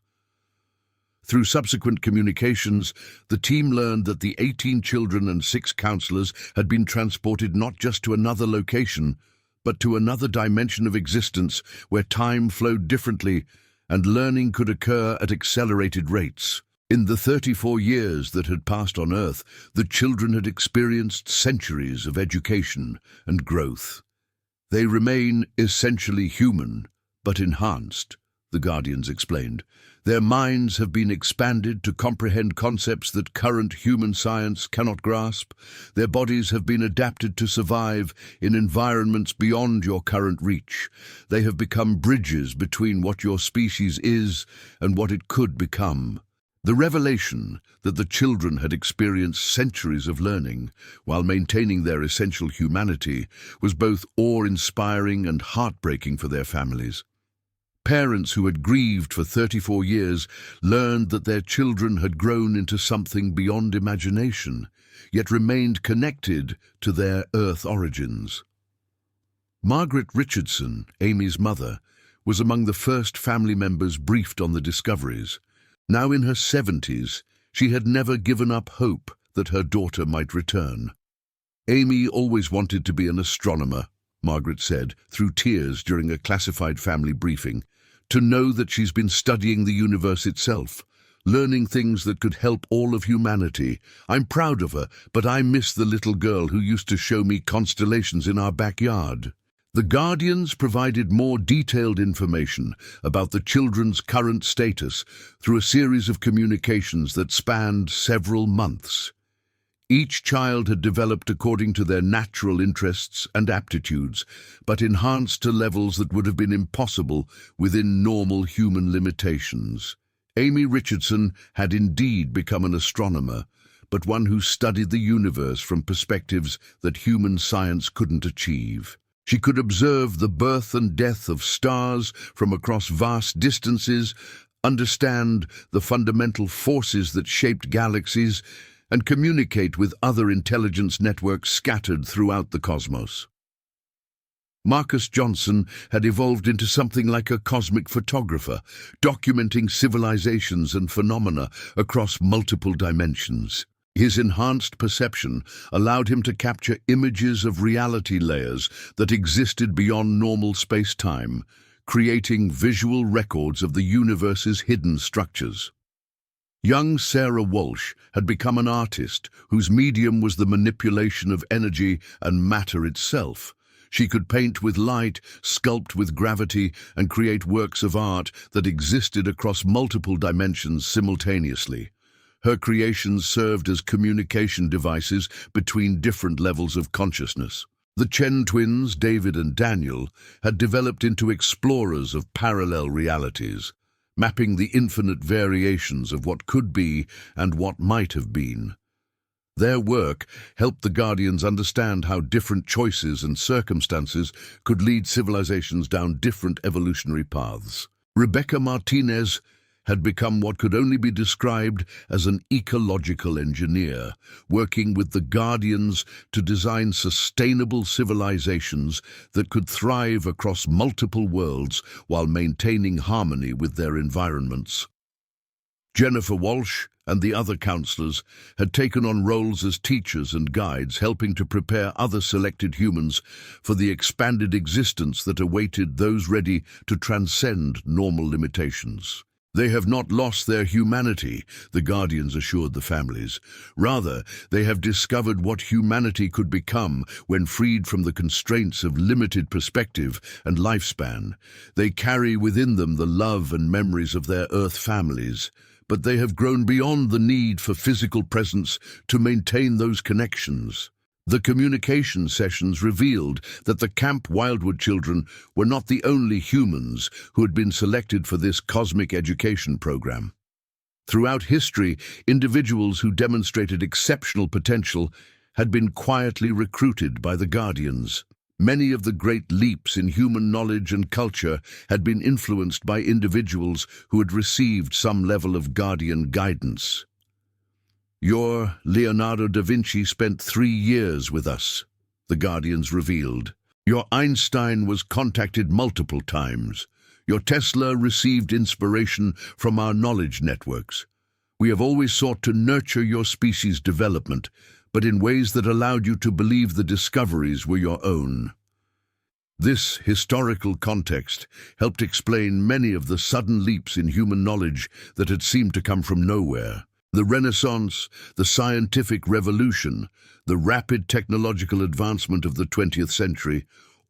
Through subsequent communications, the team learned that the 18 children and 6 counselors had been transported not just to another location, but to another dimension of existence where time flowed differently and learning could occur at accelerated rates. In the 34 years that had passed on Earth, the children had experienced centuries of education and growth. They remain essentially human, but enhanced, the Guardians explained. Their minds have been expanded to comprehend concepts that current human science cannot grasp. Their bodies have been adapted to survive in environments beyond your current reach. They have become bridges between what your species is and what it could become. The revelation that the children had experienced centuries of learning while maintaining their essential humanity was both awe-inspiring and heartbreaking for their families. Parents who had grieved for 34 years learned that their children had grown into something beyond imagination, yet remained connected to their Earth origins. Margaret Richardson, Amy's mother, was among the first family members briefed on the discoveries. Now in her 70s, she had never given up hope that her daughter might return. Amy always wanted to be an astronomer, Margaret said, through tears during a classified family briefing, to know that she's been studying the universe itself, learning things that could help all of humanity. I'm proud of her, but I miss the little girl who used to show me constellations in our backyard. The Guardians provided more detailed information about the children's current status through a series of communications that spanned several months. Each child had developed according to their natural interests and aptitudes, but enhanced to levels that would have been impossible within normal human limitations. Amy Richardson had indeed become an astronomer, but one who studied the universe from perspectives that human science couldn't achieve. She could observe the birth and death of stars from across vast distances, understand the fundamental forces that shaped galaxies, and communicate with other intelligence networks scattered throughout the cosmos. Marcus Johnson had evolved into something like a cosmic photographer, documenting civilizations and phenomena across multiple dimensions. His enhanced perception allowed him to capture images of reality layers that existed beyond normal space-time, creating visual records of the universe's hidden structures. Young Sarah Walsh had become an artist whose medium was the manipulation of energy and matter itself. She could paint with light, sculpt with gravity, and create works of art that existed across multiple dimensions simultaneously. Her creations served as communication devices between different levels of consciousness. The Chen twins, David and Daniel, had developed into explorers of parallel realities, mapping the infinite variations of what could be and what might have been. Their work helped the Guardians understand how different choices and circumstances could lead civilizations down different evolutionary paths. Rebecca Martinez had become what could only be described as an ecological engineer, working with the Guardians to design sustainable civilizations that could thrive across multiple worlds while maintaining harmony with their environments. Jennifer Walsh and the other counselors had taken on roles as teachers and guides, helping to prepare other selected humans for the expanded existence that awaited those ready to transcend normal limitations. They have not lost their humanity, the Guardians assured the families. Rather, they have discovered what humanity could become when freed from the constraints of limited perspective and lifespan. They carry within them the love and memories of their Earth families, but they have grown beyond the need for physical presence to maintain those connections. The communication sessions revealed that the Camp Wildwood children were not the only humans who had been selected for this cosmic education program. Throughout history, individuals who demonstrated exceptional potential had been quietly recruited by the Guardians. Many of the great leaps in human knowledge and culture had been influenced by individuals who had received some level of Guardian guidance. Your Leonardo da Vinci spent 3 years with us, the Guardians revealed. Your Einstein was contacted multiple times. Your Tesla received inspiration from our knowledge networks. We have always sought to nurture your species' development, but in ways that allowed you to believe the discoveries were your own. This historical context helped explain many of the sudden leaps in human knowledge that had seemed to come from nowhere. The Renaissance, the scientific revolution, the rapid technological advancement of the 20th century,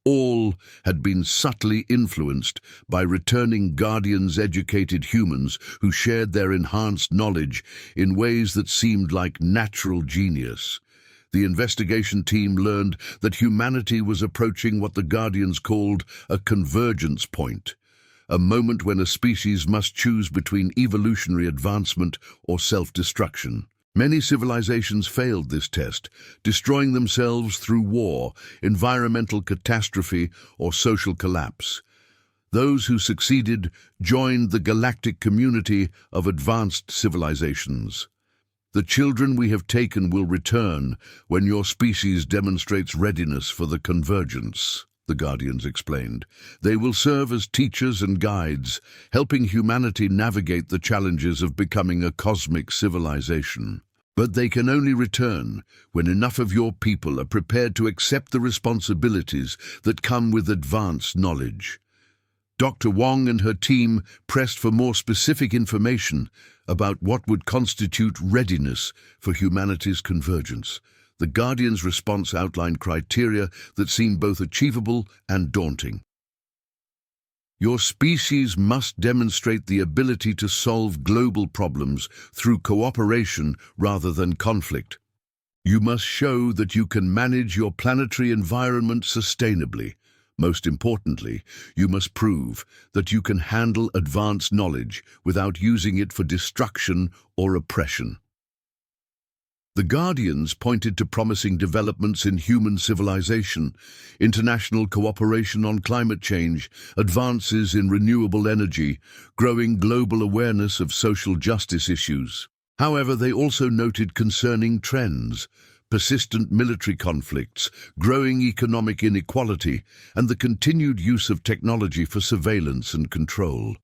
all had been subtly influenced by returning Guardians-educated humans who shared their enhanced knowledge in ways that seemed like natural genius. The investigation team learned that humanity was approaching what the Guardians called a convergence point, a moment when a species must choose between evolutionary advancement or self-destruction. Many civilizations failed this test, destroying themselves through war, environmental catastrophe, or social collapse. Those who succeeded joined the galactic community of advanced civilizations. The children we have taken will return when your species demonstrates readiness for the convergence, the Guardians explained. They will serve as teachers and guides, helping humanity navigate the challenges of becoming a cosmic civilization. But they can only return when enough of your people are prepared to accept the responsibilities that come with advanced knowledge. Dr. Wong and her team pressed for more specific information about what would constitute readiness for humanity's convergence. The Guardians' response outlined criteria that seemed both achievable and daunting. Your species must demonstrate the ability to solve global problems through cooperation rather than conflict. You must show that you can manage your planetary environment sustainably. Most importantly, you must prove that you can handle advanced knowledge without using it for destruction or oppression. The Guardians pointed to promising developments in human civilization, international cooperation on climate change, advances in renewable energy, growing global awareness of social justice issues. However, they also noted concerning trends, persistent military conflicts, growing economic inequality, and the continued use of technology for surveillance and control.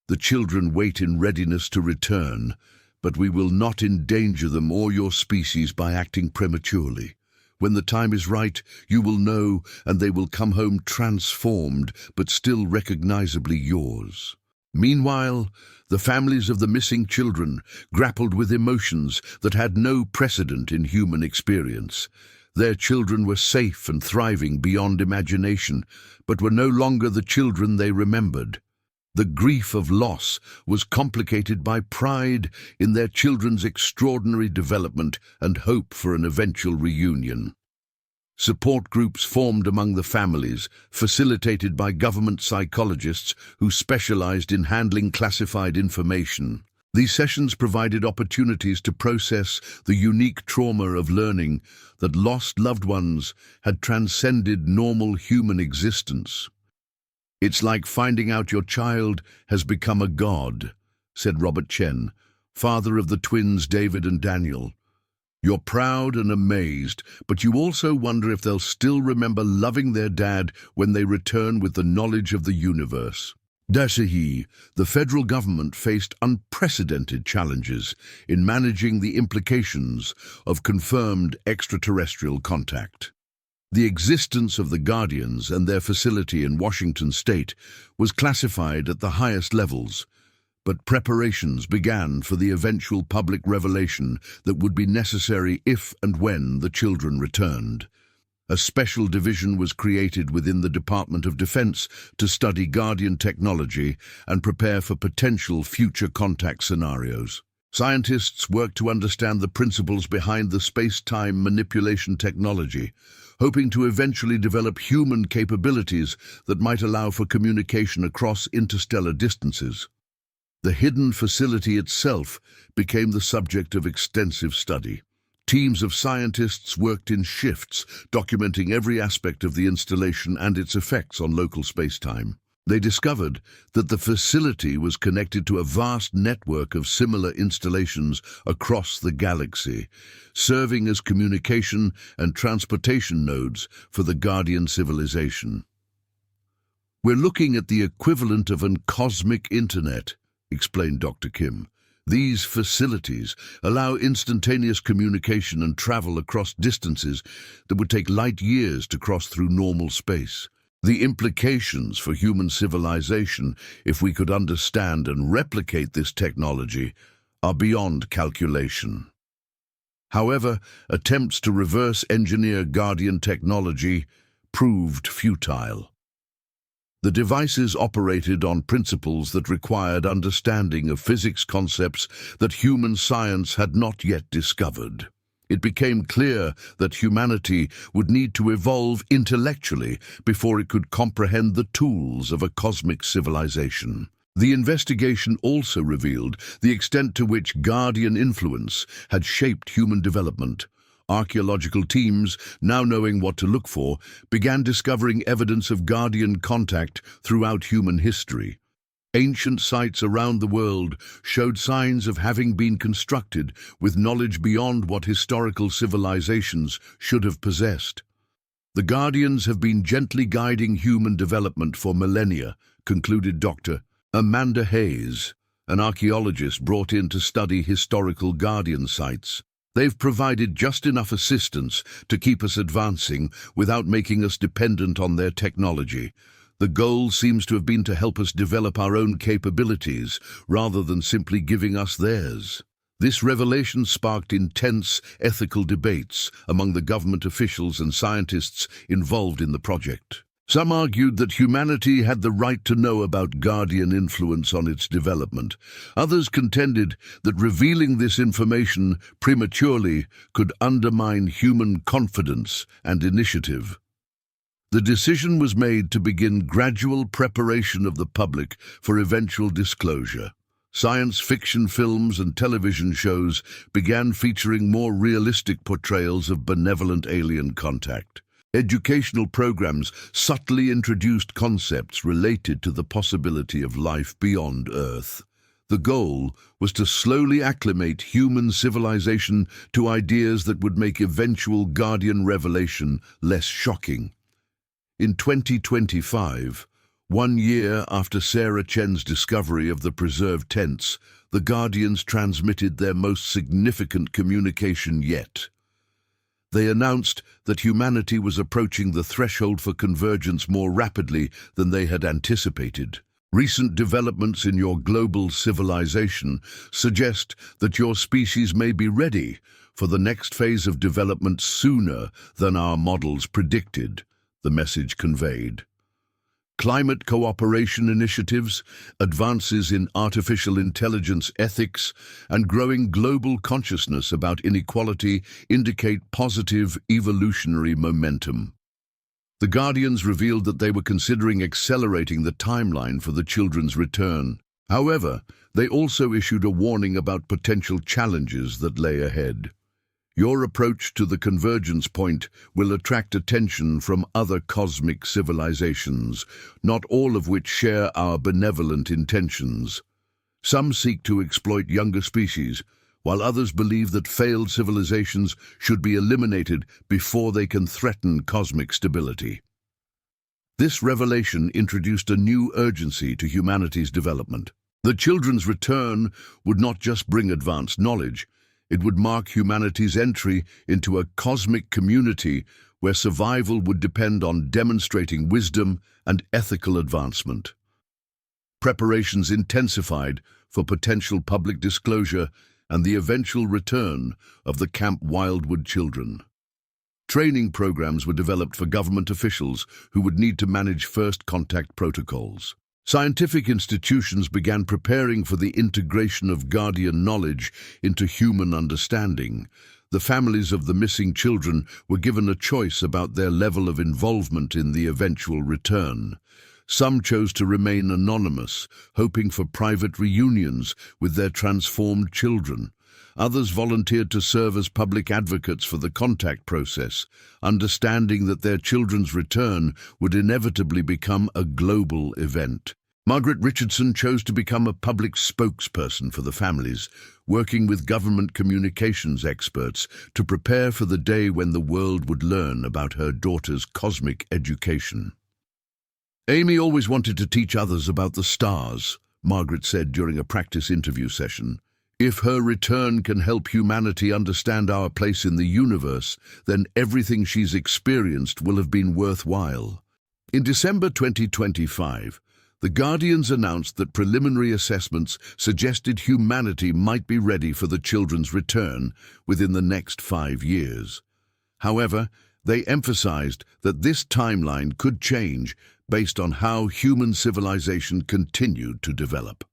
The children wait in readiness to return, but we will not endanger them or your species by acting prematurely. When the time is right, you will know, and they will come home transformed, but still recognizably yours. Meanwhile, the families of the missing children grappled with emotions that had no precedent in human experience. Their children were safe and thriving beyond imagination, but were no longer the children they remembered. The grief of loss was complicated by pride in their children's extraordinary development and hope for an eventual reunion. Support groups formed among the families, facilitated by government psychologists who specialized in handling classified information. These sessions provided opportunities to process the unique trauma of learning that lost loved ones had transcended normal human existence. "It's like finding out your child has become a god," said Robert Chen, father of the twins David and Daniel. "You're proud and amazed, but you also wonder if they'll still remember loving their dad when they return with the knowledge of the universe." Dasahi, the federal government faced unprecedented challenges in managing the implications of confirmed extraterrestrial contact. The existence of the Guardians and their facility in Washington state was classified at the highest levels, but preparations began for the eventual public revelation that would be necessary if and when the children returned. A special division was created within the Department of Defense to study Guardian technology and prepare for potential future contact scenarios. Scientists worked to understand the principles behind the space-time manipulation technology, hoping to eventually develop human capabilities that might allow for communication across interstellar distances. The hidden facility itself became the subject of extensive study. Teams of scientists worked in shifts, documenting every aspect of the installation and its effects on local space-time. They discovered that the facility was connected to a vast network of similar installations across the galaxy, serving as communication and transportation nodes for the Guardian civilization. "We're looking at the equivalent of an cosmic internet," explained Dr. Kim. "These facilities allow instantaneous communication and travel across distances that would take light years to cross through normal space. The implications for human civilization, if we could understand and replicate this technology, are beyond calculation." However, attempts to reverse engineer Guardian technology proved futile. The devices operated on principles that required understanding of physics concepts that human science had not yet discovered. It became clear that humanity would need to evolve intellectually before it could comprehend the tools of a cosmic civilization. The investigation also revealed the extent to which Guardian influence had shaped human development. Archaeological teams, now knowing what to look for, began discovering evidence of Guardian contact throughout human history. Ancient sites around the world showed signs of having been constructed with knowledge beyond what historical civilizations should have possessed. "The Guardians have been gently guiding human development for millennia," concluded Dr. Amanda Hayes, an archaeologist brought in to study historical Guardian sites. "They've provided just enough assistance to keep us advancing without making us dependent on their technology. The goal seems to have been to help us develop our own capabilities rather than simply giving us theirs." This revelation sparked intense ethical debates among the government officials and scientists involved in the project. Some argued that humanity had the right to know about Guardian influence on its development. Others contended that revealing this information prematurely could undermine human confidence and initiative. The decision was made to begin gradual preparation of the public for eventual disclosure. Science fiction films and television shows began featuring more realistic portrayals of benevolent alien contact. Educational programs subtly introduced concepts related to the possibility of life beyond Earth. The goal was to slowly acclimate human civilization to ideas that would make eventual Guardian revelation less shocking. In 2025, 1 year after Sarah Chen's discovery of the preserved tents, the Guardians transmitted their most significant communication yet. They announced that humanity was approaching the threshold for convergence more rapidly than they had anticipated. "Recent developments in your global civilization suggest that your species may be ready for the next phase of development sooner than our models predicted," the message conveyed. Climate cooperation initiatives, advances in artificial intelligence ethics, and growing global consciousness about inequality indicate positive evolutionary momentum. The Guardians revealed that they were considering accelerating the timeline for the children's return. However, they also issued a warning about potential challenges that lay ahead. "Your approach to the convergence point will attract attention from other cosmic civilizations, not all of which share our benevolent intentions. Some seek to exploit younger species, while others believe that failed civilizations should be eliminated before they can threaten cosmic stability." This revelation introduced a new urgency to humanity's development. The children's return would not just bring advanced knowledge, it would mark humanity's entry into a cosmic community where survival would depend on demonstrating wisdom and ethical advancement. Preparations intensified for potential public disclosure and the eventual return of the Camp Wildwood children. Training programs were developed for government officials who would need to manage first contact protocols. Scientific institutions began preparing for the integration of Guardian knowledge into human understanding. The families of the missing children were given a choice about their level of involvement in the eventual return. Some chose to remain anonymous, hoping for private reunions with their transformed children. Others volunteered to serve as public advocates for the contact process, understanding that their children's return would inevitably become a global event. Margaret Richardson chose to become a public spokesperson for the families, working with government communications experts to prepare for the day when the world would learn about her daughter's cosmic education. "Amy always wanted to teach others about the stars," Margaret said during a practice interview session. "If her return can help humanity understand our place in the universe, then everything she's experienced will have been worthwhile." In December 2025, The Guardians announced that preliminary assessments suggested humanity might be ready for the children's return within the next 5 years. However, they emphasized that this timeline could change based on how human civilization continued to develop.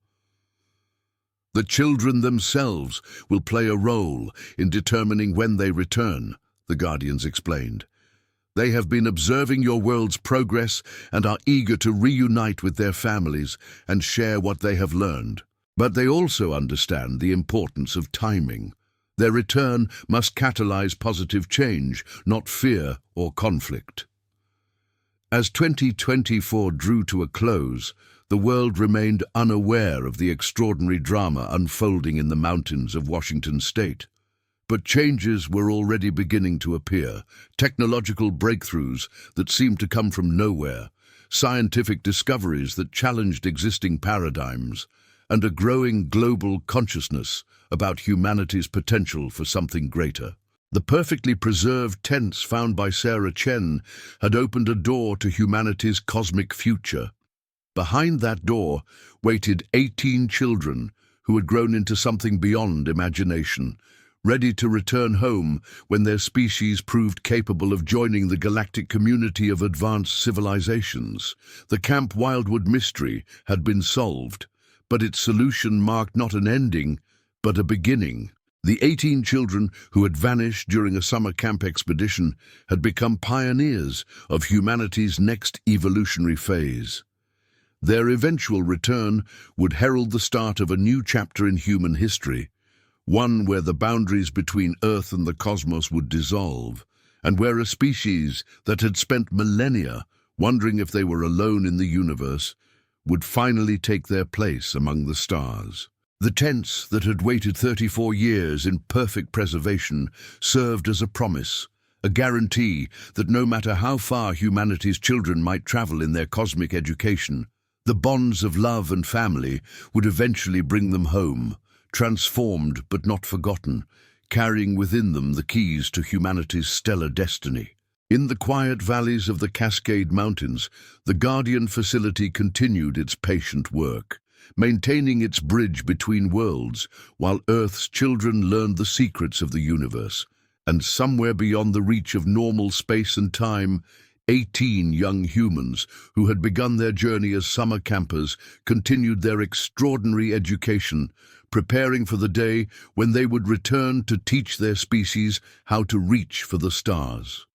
The children themselves will play a role in determining when they return, the Guardians explained. They have been observing your world's progress and are eager to reunite with their families and share what they have learned. But they also understand the importance of timing. Their return must catalyze positive change, not fear or conflict. As 2024 drew to a close, the world remained unaware of the extraordinary drama unfolding in the mountains of Washington state. But changes were already beginning to appear, technological breakthroughs that seemed to come from nowhere, scientific discoveries that challenged existing paradigms, and a growing global consciousness about humanity's potential for something greater. The perfectly preserved tents found by Sarah Chen had opened a door to humanity's cosmic future. Behind that door waited 18 children who had grown into something beyond imagination, ready to return home when their species proved capable of joining the galactic community of advanced civilizations. The Camp Wildwood mystery had been solved, but its solution marked not an ending, but a beginning. The 18 children who had vanished during a summer camp expedition had become pioneers of humanity's next evolutionary phase. Their eventual return would herald the start of a new chapter in human history, one where the boundaries between Earth and the cosmos would dissolve, and where a species that had spent millennia wondering if they were alone in the universe would finally take their place among the stars. The tents that had waited 34 years in perfect preservation served as a promise, a guarantee that no matter how far humanity's children might travel in their cosmic education, the bonds of love and family would eventually bring them home, transformed but not forgotten, carrying within them the keys to humanity's stellar destiny. In the quiet valleys of the Cascade Mountains, the Guardian facility continued its patient work, maintaining its bridge between worlds while Earth's children learned the secrets of the universe. And somewhere beyond the reach of normal space and time, 18 young humans who had begun their journey as summer campers continued their extraordinary education, preparing for the day when they would return to teach their species how to reach for the stars.